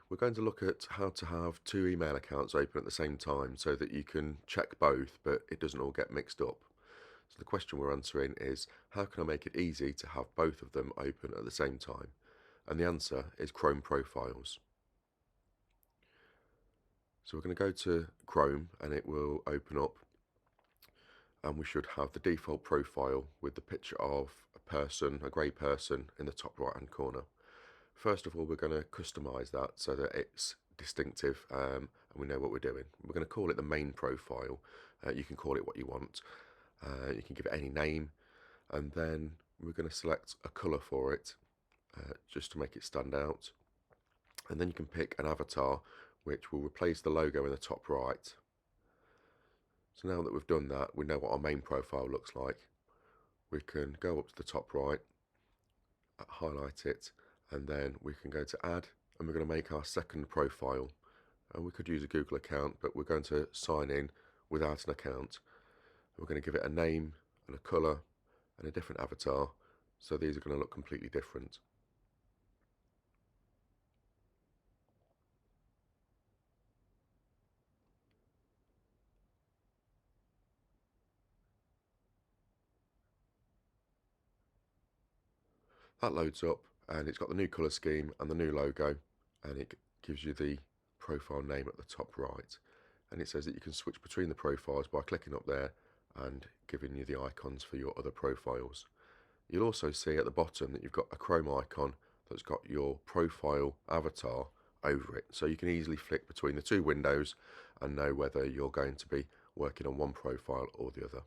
We're going to look at how to have two email accounts open at the same time so that you can check both, but it doesn't all get mixed up. So the question we're answering is, how can I make it easy to have both of them open at the same time? And the answer is Chrome Profiles. So we're going to go to Chrome and it will open up, and we should have the default profile with the picture of a person, a grey person, in the top right hand corner. First of all, we're going to customize that so that it's distinctive and we know what we're doing. We're going to call it the main profile. You can call it what you want. You can give it any name, and then we're going to select a colour for it just to make it stand out. And then you can pick an avatar which will replace the logo in the top right. So now that we've done that, we know what our main profile looks like. We can go up to the top right, highlight it, and then we can go to add, and we're going to make our second profile. And we could use a Google account, but we're going to sign in without an account. We're going to give it a name and a colour and a different avatar, so these are going to look completely different. That loads up and it's got the new colour scheme and the new logo, and it gives you the profile name at the top right, and it says that you can switch between the profiles by clicking up there and giving you the icons for your other profiles. You'll also see at the bottom that you've got a Chrome icon that's got your profile avatar over it, so you can easily flick between the two windows and know whether you're going to be working on one profile or the other.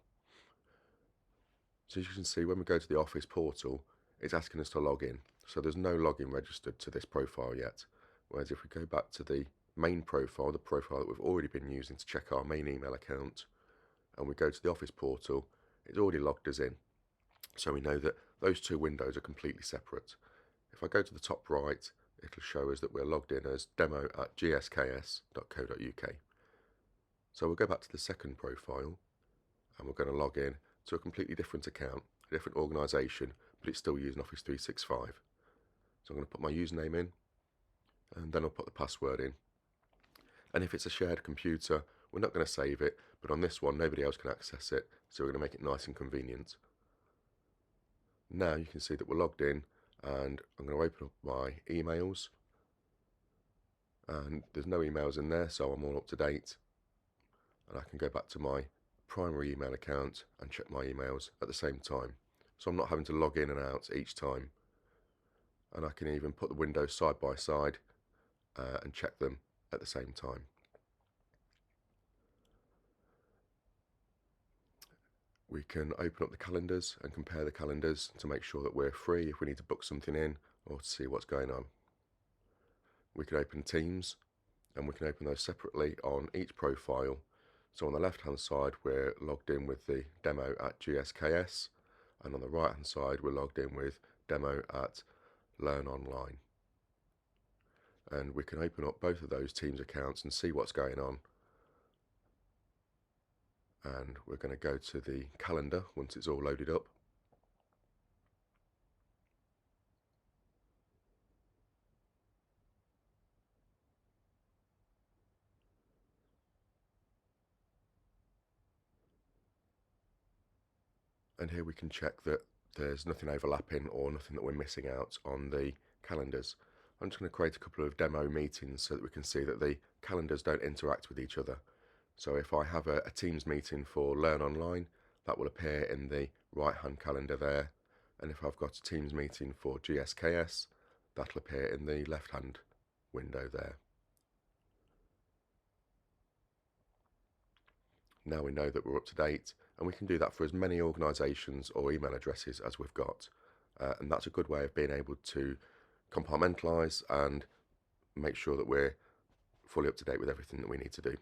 So as you can see, when we go to the Office portal, it's asking us to log in. So there's no login registered to this profile yet. Whereas if we go back to the main profile, the profile that we've already been using to check our main email account, and we go to the Office portal, it's already logged us in. So we know that those two windows are completely separate. If I go to the top right, it'll show us that we're logged in as demo@gsks.co.uk. So we'll go back to the second profile, and we're going to log in to a completely different account, a different organisation, but it's still using Office 365. So I'm going to put my username in, and then I'll put the password in. And if it's a shared computer, we're not going to save it, but on this one nobody else can access it, so we're going to make it nice and convenient. Now you can see that we're logged in, and I'm going to open up my emails, and there's no emails in there, so I'm all up to date. And I can go back to my primary email account and check my emails at the same time, so I'm not having to log in and out each time. And I can even put the windows side by side and check them at the same time. We can open up the calendars and compare the calendars to make sure that we're free if we need to book something in or to see what's going on. We can open Teams, and we can open those separately on each profile. So on the left hand side we're logged in with the demo@GSKS, and on the right hand side we're logged in with demo@Learn Online. And we can open up both of those Teams accounts and see what's going on. And we're going to go to the calendar once it's all loaded up. And here we can check that there's nothing overlapping or nothing that we're missing out on the calendars. I'm just going to create a couple of demo meetings so that we can see that the calendars don't interact with each other. So if I have a Teams meeting for Learn Online, that will appear in the right hand calendar there, and if I've got a Teams meeting for GSKS, that'll appear in the left hand window there. Now we know that we're up to date, and we can do that for as many organisations or email addresses as we've got, and that's a good way of being able to compartmentalise and make sure that we're fully up to date with everything that we need to do.